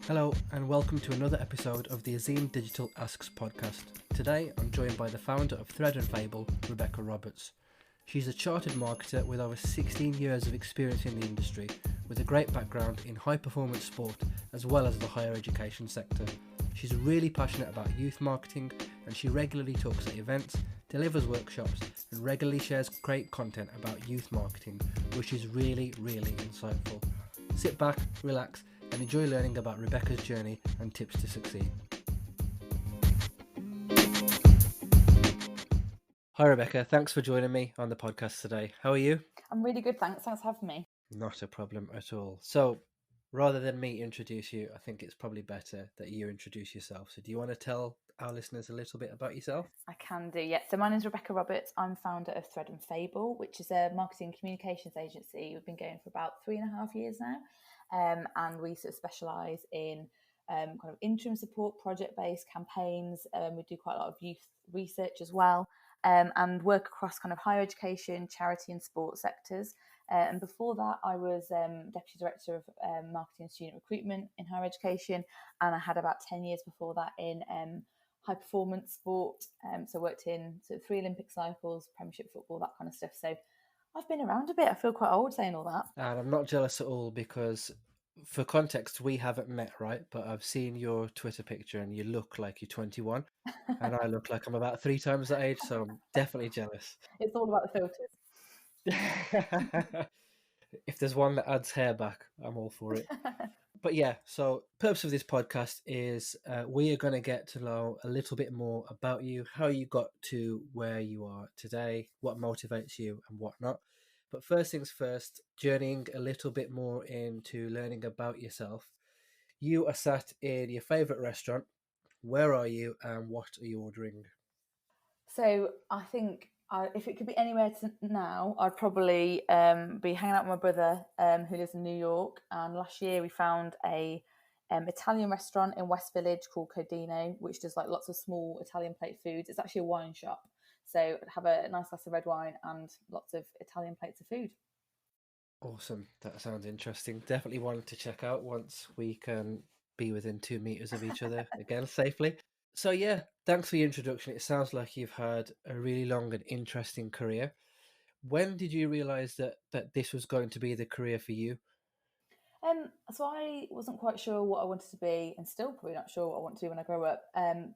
Hello and welcome to another episode of the Azeem Digital Asks podcast. Today I'm joined by the founder of Thread and Fable, Rebecca Roberts. She's a chartered marketer with over 16 years of experience in the industry, with a great background in high performance sport as well as the higher education sector. She's really passionate about youth marketing and she regularly talks at events, delivers workshops and regularly shares great content about youth marketing, which is really insightful. Sit back, relax and enjoy learning about Rebecca's journey and tips to succeed. Hi Rebecca, thanks for joining me on the podcast today. How are you? I'm really good, thanks. Thanks for having me. Not a problem at all. So, rather than me introduce you, I think it's probably better that you introduce yourself. So, do you want to tell our listeners a little bit about yourself? I can do, yeah. So my name's Rebecca Roberts. I'm founder of Thread and Fable, which is a marketing communications agency. We've been going for about 3.5 years now. And we sort of specialise in kind of interim support, project-based campaigns. We do quite a lot of youth research as well, and work across kind of higher education, charity and sports sectors. And before that, I was Deputy Director of Marketing and Student Recruitment in higher education, and I had about 10 years before that in high performance sport. So I worked in sort of 3 Olympic cycles, Premiership football, that kind of stuff. So I've been around a bit. I feel quite old saying all that. And I'm not jealous at all because, for context, we haven't met, right? But I've seen your Twitter picture and you look like you're 21 and I look like I'm about 3 times that age, so I'm definitely jealous. It's all about the filters. If there's one that adds hair back, I'm all for it. But yeah, so purpose of this podcast is we are going to get to know a little bit more about you, how you got to where you are today, what motivates you and whatnot. But first things first, journeying a little bit more into learning about yourself. You are sat in your favourite restaurant. Where are you and what are you ordering? So I think if it could be anywhere now, I'd probably be hanging out with my brother who lives in New York. And last year we found a Italian restaurant in West Village called Codino, which does like lots of small Italian plate foods. It's actually a wine shop. So I'd have a nice glass of red wine and lots of Italian plates of food. Awesome. That sounds interesting. Definitely wanted to check out once we can be within 2 meters of each other again safely. So yeah, thanks for your introduction. It sounds like you've had a really long and interesting career. When did you realize that this was going to be the career for you? So I wasn't quite sure what I wanted to be, and still probably not sure what I want to do when I grow up.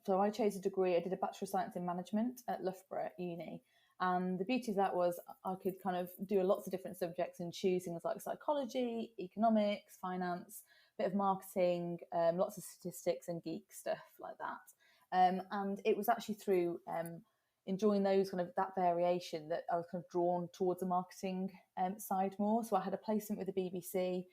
So I chose a degree. I did a Bachelor of Science in Management at Loughborough Uni, and the beauty of that was I could kind of do lots of different subjects and choose things like psychology, economics, finance, bit of marketing, lots of statistics and geek stuff like that. And it was actually through enjoying those kind of that variation that I was kind of drawn towards the marketing side more. So I had a placement with the BBC.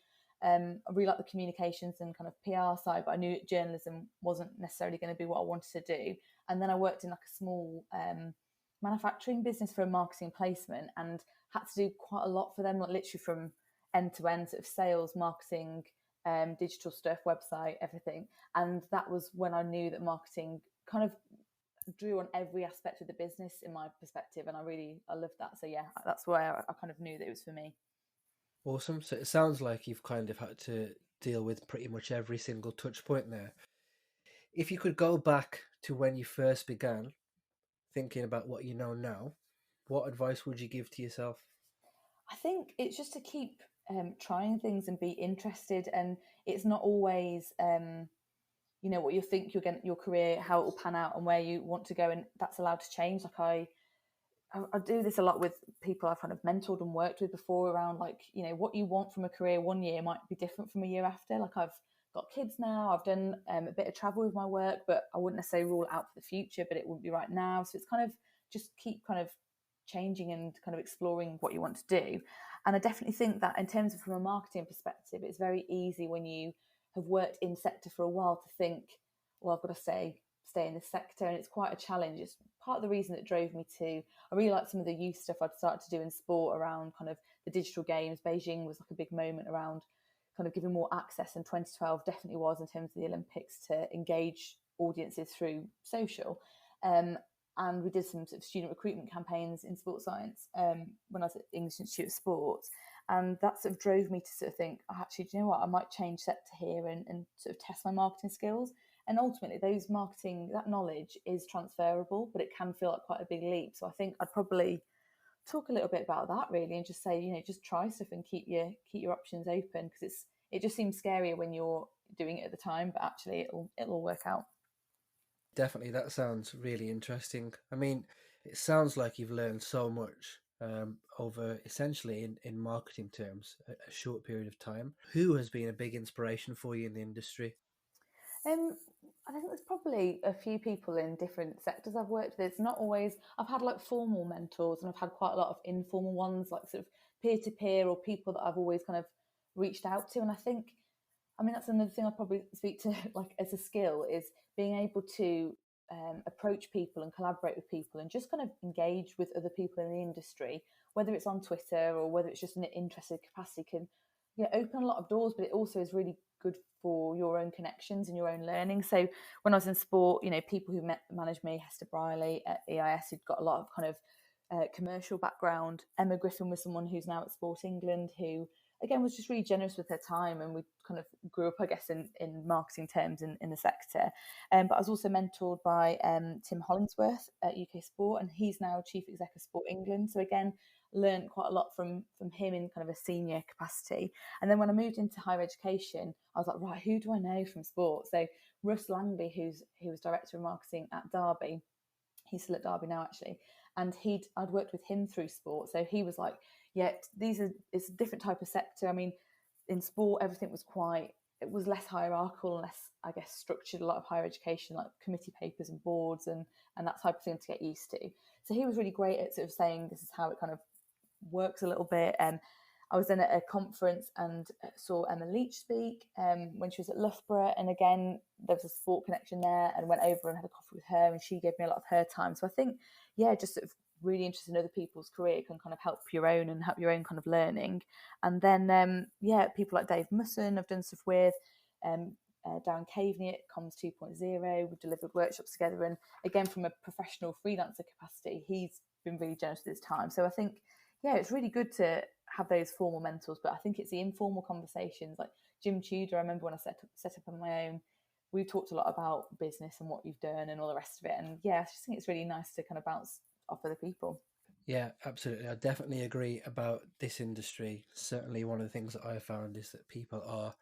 I really like the communications and kind of PR side, but I knew journalism wasn't necessarily going to be what I wanted to do. And then I worked in like a small manufacturing business for a marketing placement and had to do quite a lot for them, like literally from end to end, sort of sales, marketing, digital stuff, website, everything. And that was when I knew that marketing kind of drew on every aspect of the business in my perspective, and I loved that. So yeah, that's where I kind of knew that it was for me. Awesome. So it sounds like you've kind of had to deal with pretty much every single touch point there. If you could go back to when you first began thinking about what you know now, what advice would you give to yourself? I think it's just to keep trying things and be interested, and it's not always what you think you're going your career, how it will pan out, and where you want to go, and that's allowed to change. Like I do this a lot with people I've kind of mentored and worked with before around like, what you want from a career one year might be different from a year after. Like I've got kids now, I've done a bit of travel with my work, but I wouldn't necessarily rule it out for the future, but it wouldn't be right now. So it's kind of just keep kind of changing and kind of exploring what you want to do. And I definitely think that in terms of from a marketing perspective, it's very easy when you have worked in sector for a while to think, well, I've got to stay in this sector, and it's quite a challenge. It's part of the reason that drove me to, I really liked some of the youth stuff I'd started to do in sport around kind of the digital games. Beijing was like a big moment around kind of giving more access, and 2012 definitely was in terms of the Olympics to engage audiences through social. And we did some sort of student recruitment campaigns in sports science when I was at English Institute of Sport. And that sort of drove me to sort of think, oh, actually, do you know what? I might change sector here and sort of test my marketing skills. And ultimately, that knowledge is transferable, but it can feel like quite a big leap. So I think I'd probably talk a little bit about that really, and just say, just try stuff and keep your options open, because it just seems scarier when you're doing it at the time, but actually it'll work out. Definitely, that sounds really interesting. I mean, it sounds like you've learned so much over essentially in marketing terms, a short period of time. Who has been a big inspiration for you in the industry? Um, I think there's probably a few people in different sectors I've worked with. It's not always, I've had like formal mentors, and I've had quite a lot of informal ones, like sort of peer to peer, or people that I've always kind of reached out to. And I mean, that's another thing I'd probably speak to like as a skill, is being able to approach people and collaborate with people and just kind of engage with other people in the industry, whether it's on Twitter or whether it's just in an interested capacity, can open a lot of doors, but it also is really good for your own connections and your own learning. So when I was in sport, people who managed me, Hester Briley at EIS, who'd got a lot of kind of commercial background. Emma Griffin was someone who's now at Sport England, who again was just really generous with her time, and we kind of grew up, I guess, in marketing terms in the sector. But I was also mentored by Tim Hollingsworth at UK Sport, and he's now chief exec of Sport England. So again, learned quite a lot from him in kind of a senior capacity. And then when I moved into higher education, I was like, right, who do I know from sport? So Russ Langley, who was director of marketing at Derby, he's still at Derby now actually, and I'd worked with him through sport. So he was like, yeah, it's a different type of sector. I mean, in sport everything it was less hierarchical and less, I guess, structured. A lot of higher education, like committee papers and boards and that type of thing to get used to. So he was really great at sort of saying this is how it kind of works a little bit. And I was then at a conference and saw Emma Leach speak when she was at Loughborough, and again there was a sport connection there, and went over and had a coffee with her, and she gave me a lot of her time. So I think, yeah, just sort of really interested in other people's career can kind of help your own and help your own kind of learning. And then people like Dave Musson I've done stuff with. Darren Caveney at Comms 2.0, we've delivered workshops together, and again from a professional freelancer capacity, he's been really generous with his time. So I think, yeah, it's really good to have those formal mentors, but I think it's the informal conversations, like Jim Tudor. I remember when I set up on my own, we talked a lot about business and what you've done and all the rest of it. And yeah, I just think it's really nice to kind of bounce off other people. Yeah, absolutely. I definitely agree about this industry. Certainly, one of the things that I found is that people are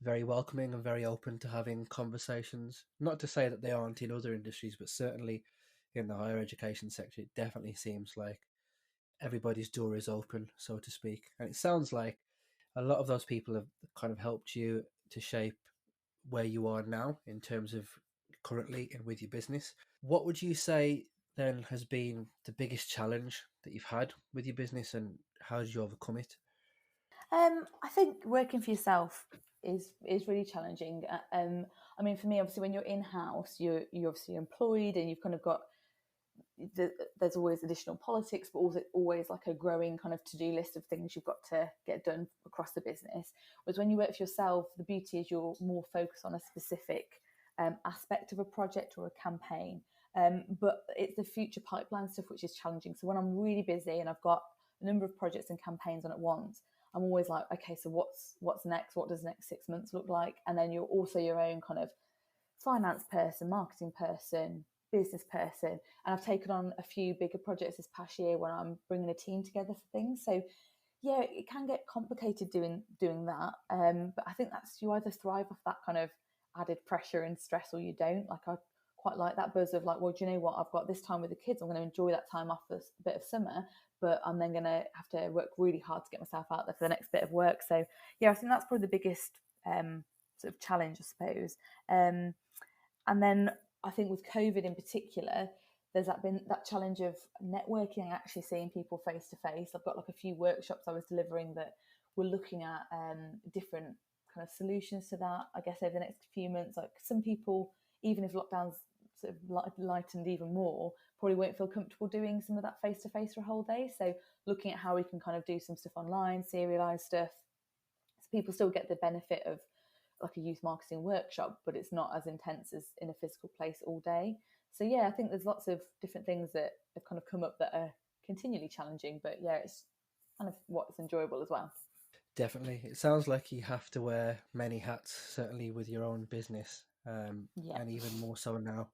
very welcoming and very open to having conversations. Not to say that they aren't in other industries, but certainly in the higher education sector, it definitely seems like everybody's door is open, so to speak. And it sounds like a lot of those people have kind of helped you to shape where you are now in terms of currently and with your business. What would you say then has been the biggest challenge that you've had with your business, and how did you overcome it? I think working for yourself is really challenging. I mean, for me, obviously, when you're in house, you're obviously employed, and you've kind of got there's always additional politics, but also always like a growing kind of to-do list of things you've got to get done across the business. Whereas when you work for yourself, the beauty is you're more focused on a specific aspect of a project or a campaign. But it's the future pipeline stuff which is challenging. So when I'm really busy and I've got a number of projects and campaigns on at once, I'm always like, okay, so what's next? What does the next 6 months look like? And then you're also your own kind of finance person, marketing person, business person. And I've taken on a few bigger projects this past year when I'm bringing a team together for things. So yeah, it can get complicated doing that. But I think that's, you either thrive off that kind of added pressure and stress, or you don't. Like I quite like that buzz of like, well, do you know what? I've got this time with the kids. I'm going to enjoy that time off this bit of summer, but I'm then going to have to work really hard to get myself out there for the next bit of work. So yeah, I think that's probably the biggest sort of challenge, I suppose. And then I think with COVID in particular, there's been that challenge of networking and actually seeing people face to face. I've got like a few workshops I was delivering that were looking at different kind of solutions to that. I guess over the next few months, like some people, even if lockdowns sort of lightened even more, probably won't feel comfortable doing some of that face to face for a whole day. So looking at how we can kind of do some stuff online, serialize stuff, so people still get the benefit of like a youth marketing workshop, but it's not as intense as in a physical place all day. So yeah, I think there's lots of different things that have kind of come up that are continually challenging, but yeah, kind of what's enjoyable as well. Definitely. It sounds like you have to wear many hats, certainly with your own business, Yeah. and even more so now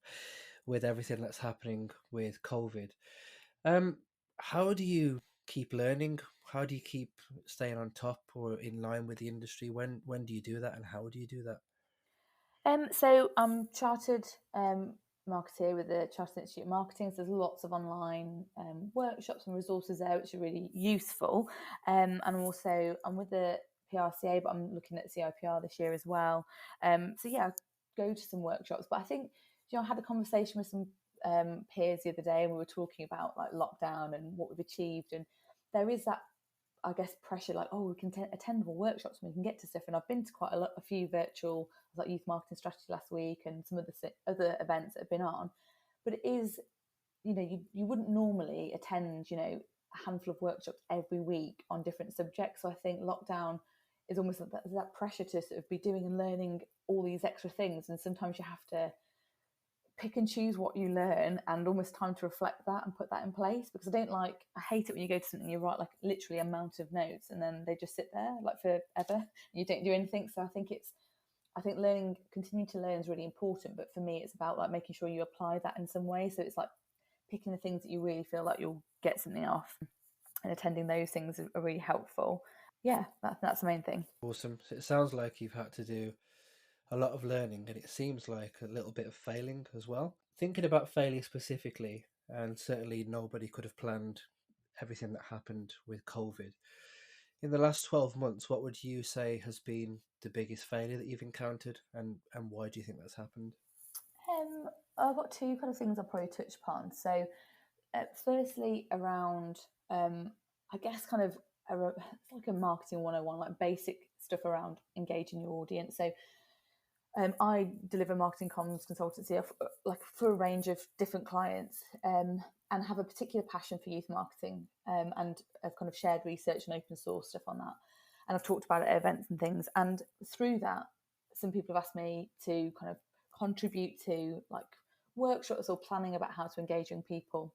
with everything that's happening with COVID. Um, how do you keep learning? How do you keep staying on top or in line with the industry? When do you do that, and how do you do that? So I'm chartered marketeer with the Chartered Institute of Marketing. So there's lots of online workshops and resources there, which are really useful. And also I'm with the PRCA, but I'm looking at CIPR this year as well. So yeah, I go to some workshops. But I think, I had a conversation with some peers the other day, and we were talking about like lockdown and what we've achieved. And there is that, I guess, pressure, like, oh, we can attend more workshops and we can get to stuff. And I've been to quite a few virtual, like youth marketing strategy last week and some of the other events that have been on. But it is, you wouldn't normally attend, a handful of workshops every week on different subjects. So I think lockdown is almost like that pressure to sort of be doing and learning all these extra things. And sometimes you have to pick and choose what you learn and almost time to reflect that and put that in place, because I hate it when you go to something, you write like literally a amount of notes and then they just sit there like forever and you don't do anything. So I think continuing to learn is really important, but for me it's about like making sure you apply that in some way. So it's like picking the things that you really feel like you'll get something off, and attending those things are really helpful. Yeah, that's the main thing. Awesome. So it sounds like you've had to do a lot of learning, and it seems like a little bit of failing as well. Thinking about failure specifically, and certainly nobody could have planned everything that happened with COVID. In the last 12 months, what would you say has been the biggest failure that you've encountered, and why do you think that's happened? I've got two kind of things I'll probably touch upon. So firstly, around, I guess, kind of, it's like a marketing 101, like basic stuff around engaging your audience. So I deliver marketing comms consultancy like for a range of different clients, and have a particular passion for youth marketing, and I've kind of shared research and open source stuff on that. And I've talked about it at events and things. And through that, some people have asked me to kind of contribute to like workshops or planning about how to engage young people.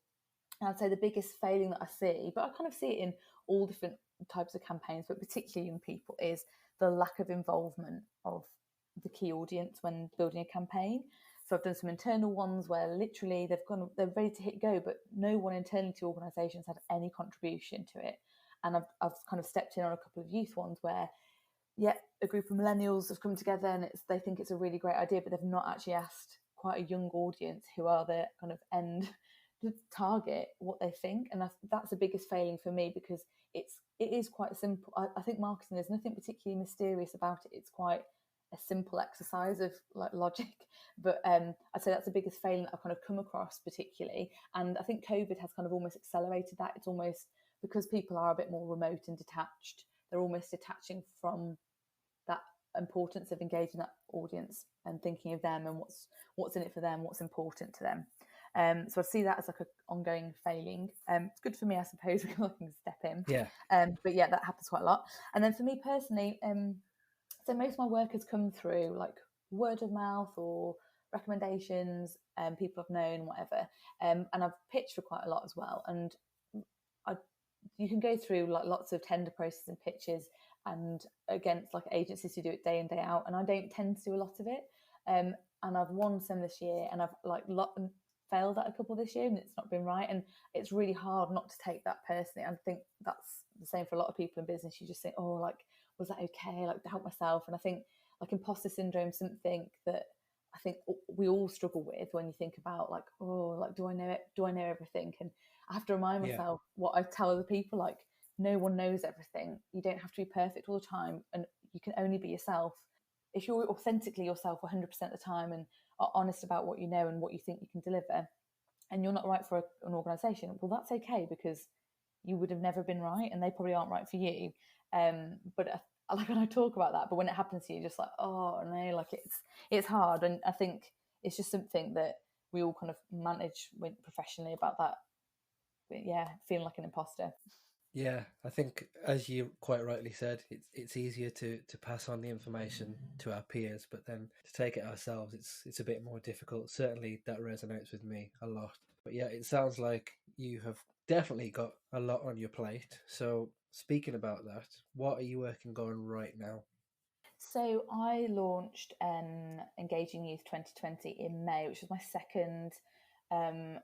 And I'd say the biggest failing that I see, but I kind of see it in all different types of campaigns, but particularly young people, is the lack of involvement of the key audience when building a campaign. So I've done some internal ones where literally they're ready to hit go, but no one internally to organisations had any contribution to it. And I've kind of stepped in on a couple of youth ones where, yeah, a group of millennials have come together and they think it's a really great idea, but they've not actually asked quite a young audience who are the kind of end target what they think. And that's the biggest failing for me, because it is quite simple. I think marketing, there's nothing particularly mysterious about it. It's quite a simple exercise of like logic. But I'd say that's the biggest failing that I've kind of come across particularly. And I think COVID has kind of almost accelerated that. It's almost because people are a bit more remote and detached, they're almost detaching from that importance of engaging that audience and thinking of them and what's in it for them, what's important to them. So I see that as like an ongoing failing. It's good for me, I suppose, because I can step in. Yeah, But yeah, that happens quite a lot. And then for me personally, so most of my work has come through like word of mouth or recommendations, people I've known, whatever. And I've pitched for quite a lot as well. And I, you can go through like lots of tender processes and pitches, and against like agencies who do it day in day out. And I don't tend to do a lot of it. And I've won some this year, and I've like failed at a couple this year, and it's not been right. And it's really hard not to take that personally. I think that's the same for a lot of people in business. You just think, oh, like, was that okay? Like, doubt myself. And I think like imposter syndrome is something that I think we all struggle with when you think about like, oh, like, do I know it? Do I know everything? And I have to remind yeah, myself what I tell other people, like, no one knows everything. You don't have to be perfect all the time, and you can only be yourself. If you're authentically yourself 100% of the time and are honest about what you know and what you think you can deliver, and you're not right for an organisation, well, that's okay, because you would have never been right, and they probably aren't right for you. But like when I talk about that, but when it happens to you, just like, oh no, like it's hard. And I think it's just something that we all kind of manage professionally about that. But yeah, feeling like an imposter. yeah. I think, as you quite rightly said, it's easier to pass on the information to our peers, but then to take it ourselves, it's a bit more difficult. Certainly, that resonates with me a lot. But yeah, it sounds like you have definitely got a lot on your plate. So speaking about that, what are you working on right now? So I launched Engaging Youth 2020 in May, which was my second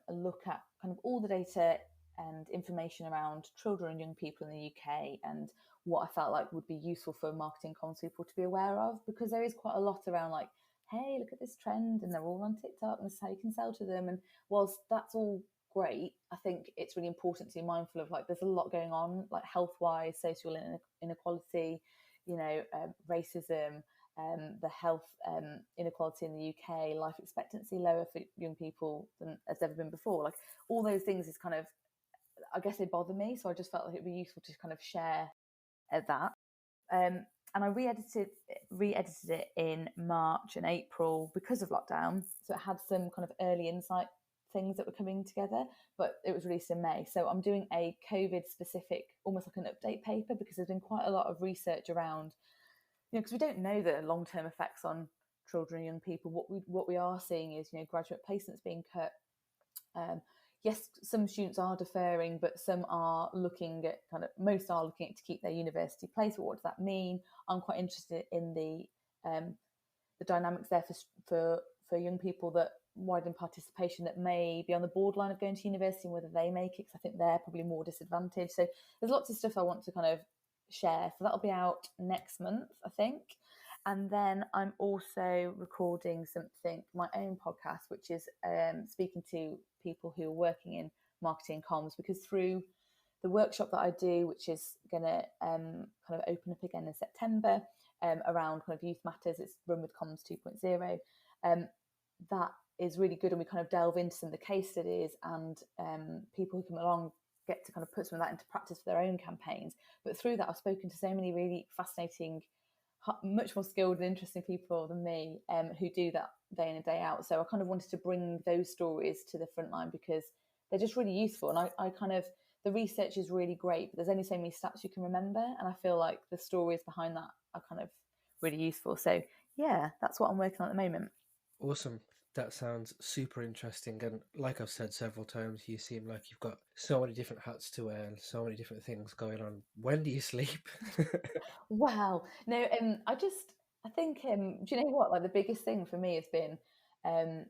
look at kind of all the data and information around children and young people in the UK and what I felt like would be useful for marketing comms people to be aware of, because there is quite a lot around like, hey, look at this trend and they're all on TikTok and this is how you can sell to them. And whilst that's all great, I think it's really important to be mindful of like there's a lot going on, like health wise, social inequality, racism, the health inequality in the UK, life expectancy lower for young people than has ever been before. Like all those things is kind of, I guess they bother me. So I just felt like it'd be useful to kind of share that. And I re-edited it in March and April because of lockdown. So it had some kind of early insight things that were coming together, but it was released in May. So I'm doing a COVID specific, almost like an update paper, because there's been quite a lot of research around, because we don't know the long term effects on children and young people. What we are seeing is, graduate placements being cut. Yes, some students are deferring, but some are looking at most are looking at to keep their university place. But what does that mean? I'm quite interested in the dynamics there for young people that widen participation that may be on the borderline of going to university and whether they make it, because I think they're probably more disadvantaged. So there's lots of stuff I want to kind of share. So that'll be out next month, I think. And then I'm also recording something, my own podcast, which is speaking to people who are working in marketing comms, because through the workshop that I do, which is going to kind of open up again in September, around kind of youth matters, it's Run with Comms 2.0. That is really good, and we kind of delve into some of the case studies, and people who come along get to kind of put some of that into practice for their own campaigns. But through that, I've spoken to so many really fascinating, much more skilled and interesting people than me, who do that day in and day out. So I kind of wanted to bring those stories to the front line because they're just really useful. And I kind of, the research is really great, but there's only so many stats you can remember. And I feel like the stories behind that are kind of really useful. So yeah, that's what I'm working on at the moment. Awesome. That sounds super interesting. And like I've said several times, you seem like you've got so many different hats to wear and so many different things going on. When do you sleep? Wow. No, I think, do you know what? Like the biggest thing for me has been, um,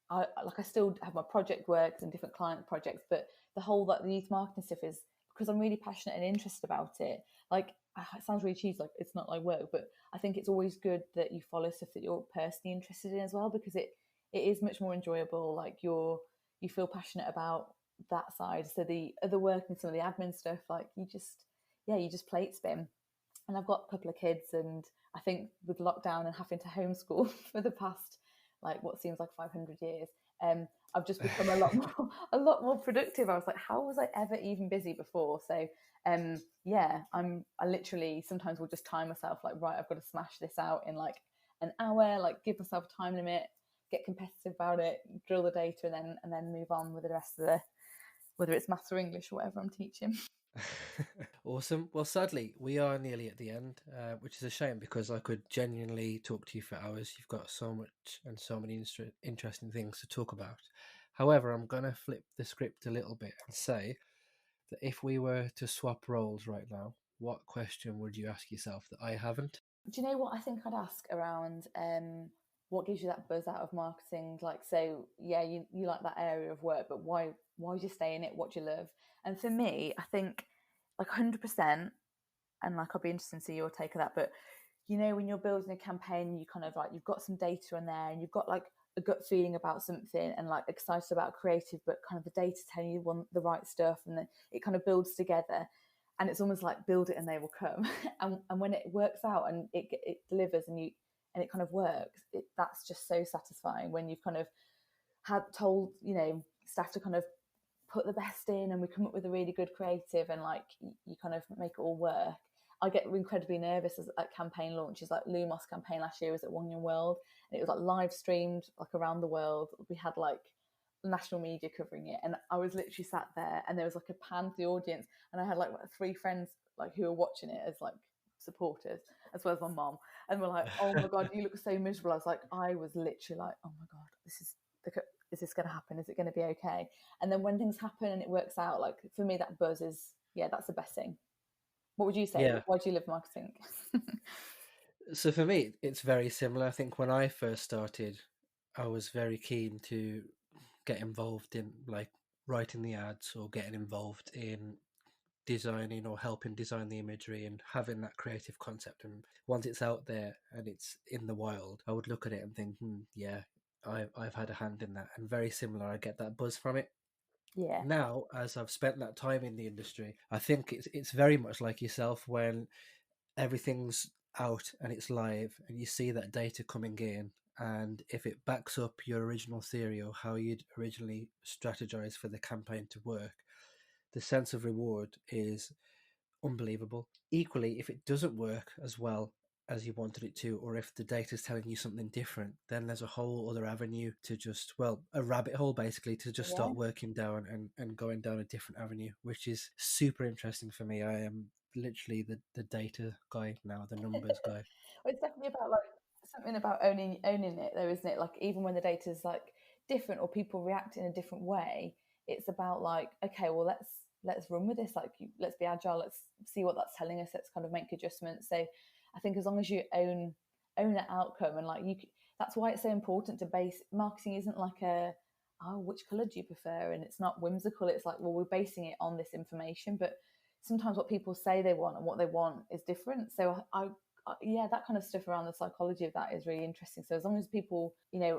I still have my project works and different client projects, but the whole like the youth marketing stuff is because I'm really passionate and interested about it. Like it sounds really cheesy, like it's not like work, but I think it's always good that you follow stuff that you're personally interested in as well, because it is much more enjoyable. Like you feel passionate about that side. So the other work and some of the admin stuff, like you just plate spin. And I've got a couple of kids, and I think with lockdown and having to homeschool for the past like what seems like 500 years, I've just become a lot more productive. I was like, how was I ever even busy before? So yeah, I literally sometimes will just time myself like, right, I've got to smash this out in like an hour, like give myself a time limit, get competitive about it, drill the data, and then move on with the rest of the, whether it's maths or English or whatever I'm teaching. Awesome. Well, sadly, we are nearly at the end, which is a shame because I could genuinely talk to you for hours. You've got so much and so many interesting things to talk about. However, I'm going to flip the script a little bit and say that if we were to swap roles right now, what question would you ask yourself that I haven't? Do you know what I think I'd ask around what gives you that buzz out of marketing? Like, so yeah, you like that area of work, but why do you stay in it? What do you love? And for me, I think like 100%, and like I'll be interested to see your take on that. But when you're building a campaign, you kind of like you've got some data in there, and you've got like a gut feeling about something, and like excited about creative, but kind of the data telling you want the right stuff, and then it kind of builds together. And it's almost like build it and they will come. And when it works out and it delivers and it kind of works, that's just so satisfying when you've kind of had told staff to kind of put the best in, and we come up with a really good creative, and like you kind of make it all work. I get incredibly nervous at campaign launches. Like Lumos campaign last year was at One Young World, and it was like live streamed like around the world. We had like national media covering it, and I was literally sat there, and there was like a pan to the audience, and I had like 3 friends like who were watching it as like supporters, as well as my mom, and we're like, oh my god, you look so miserable. I was literally like, oh my god, is this going to happen? Is it going to be okay? And then when things happen and it works out, like for me, that buzz is, yeah, that's the best thing. What would you say? Yeah. Why do you love marketing? So for me, it's very similar. I think when I first started, I was very keen to get involved in like writing the ads or getting involved in designing or helping design the imagery and having that creative concept. And once it's out there and it's in the wild, I would look at it and think, yeah, I've had a hand in that. And very similar, I get that buzz from it. Yeah. Now, as I've spent that time in the industry, I think it's very much like yourself when everything's out and it's live and you see that data coming in, and if it backs up your original theory or how you'd originally strategize for the campaign to work, the sense of reward is unbelievable. Equally, if it doesn't work as well as you wanted it to, or if the data is telling you something different, then there's a whole other avenue to just, well, a rabbit hole basically to just Yeah. start working down and going down a different avenue, which is super interesting for me. I am literally the data guy now, the numbers guy. Well, it's definitely about like something about owning it though, isn't it? Like even when the data is like different or people react in a different way, it's about like, okay, well let's run with this. Like let's be agile. Let's see what that's telling us. Let's kind of make adjustments. So I think as long as you own that outcome and like that's why it's so important to base marketing. Isn't like which color do you prefer, and it's not whimsical. It's like, well, we're basing it on this information, but sometimes what people say they want and what they want is different. So yeah, that kind of stuff around the psychology of that is really interesting. So as long as people,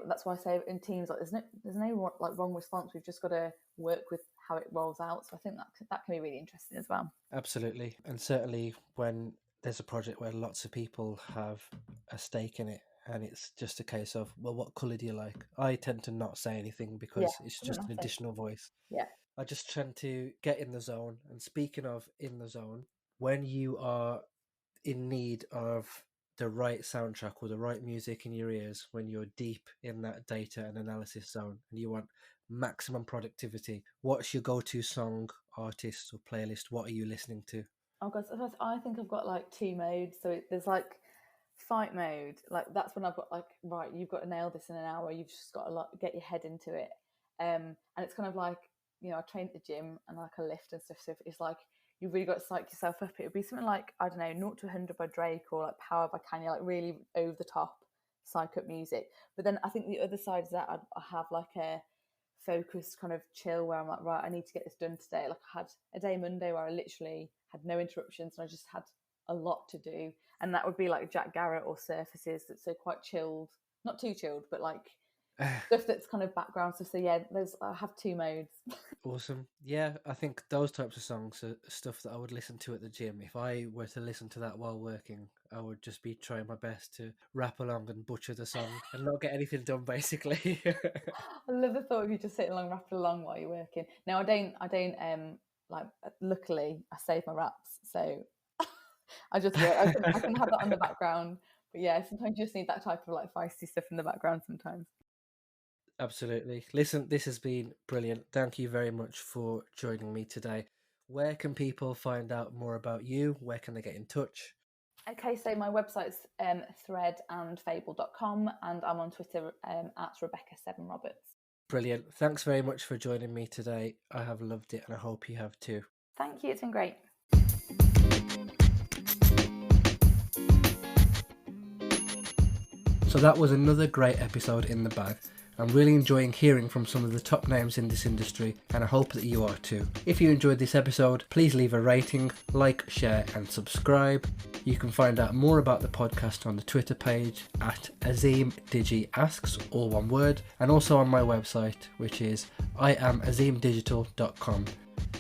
that's why I say in teams, like there's no like wrong response. We've just got to work with how it rolls out. So I think that can be really interesting as well. Absolutely. And certainly when there's a project where lots of people have a stake in it and it's just a case of, well, what colour do you like? I tend to not say anything because it's just an additional voice. Yeah. I just tend to get in the zone. And speaking of in the zone, when you are in need of the right soundtrack or the right music in your ears, when you're deep in that data and analysis zone and you want maximum productivity, what's your go-to song, artist or playlist? What are you listening to? Oh god, so I think I've got like two modes. So there's like fight mode, like that's when I've got like, right, you've got to nail this in an hour. You've just got to get your head into it. And it's kind of like, I train at the gym and like a lift and stuff. So it's like you've really got to psych yourself up. It would be something like, I don't know, 0 to 100 by Drake or like Power by Kanye, like really over the top psych up music. But then I think the other side is that I have like a focused kind of chill where I'm like, right, I need to get this done today. Like I had a day Monday where I literally had no interruptions and I just had a lot to do, and that would be like Jack Garrett or Surfaces, that's so quite chilled, not too chilled, but like stuff that's kind of background stuff. So yeah, I have two modes. Awesome. Yeah, I think those types of songs are stuff that I would listen to at the gym. If I were to listen to that while working, I would just be trying my best to rap along and butcher the song and not get anything done, basically. I love the thought of you just sitting along, rapping along while you're working. Now I don't like, luckily I save my raps, so I just I can have that on the background. But yeah, sometimes you just need that type of like feisty stuff in the background sometimes. Absolutely. Listen, this has been brilliant. Thank you very much for joining me today. Where can people find out more about you? Where can they get in touch? Okay, so my website's threadandfable.com, and I'm on Twitter at Rebecca7Roberts. Brilliant. Thanks very much for joining me today. I have loved it and I hope you have too. Thank you, it's been great. So that was another great episode in the bag. I'm really enjoying hearing from some of the top names in this industry, and I hope that you are too. If you enjoyed this episode, please leave a rating, like, share and subscribe. You can find out more about the podcast on the Twitter page at Azeem Digital Asks, all one word, and also on my website, which is iamazeemdigital.com.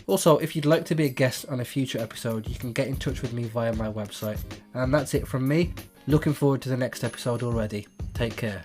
Also, if you'd like to be a guest on a future episode, you can get in touch with me via my website. And that's it from me. Looking forward to the next episode already. Take care.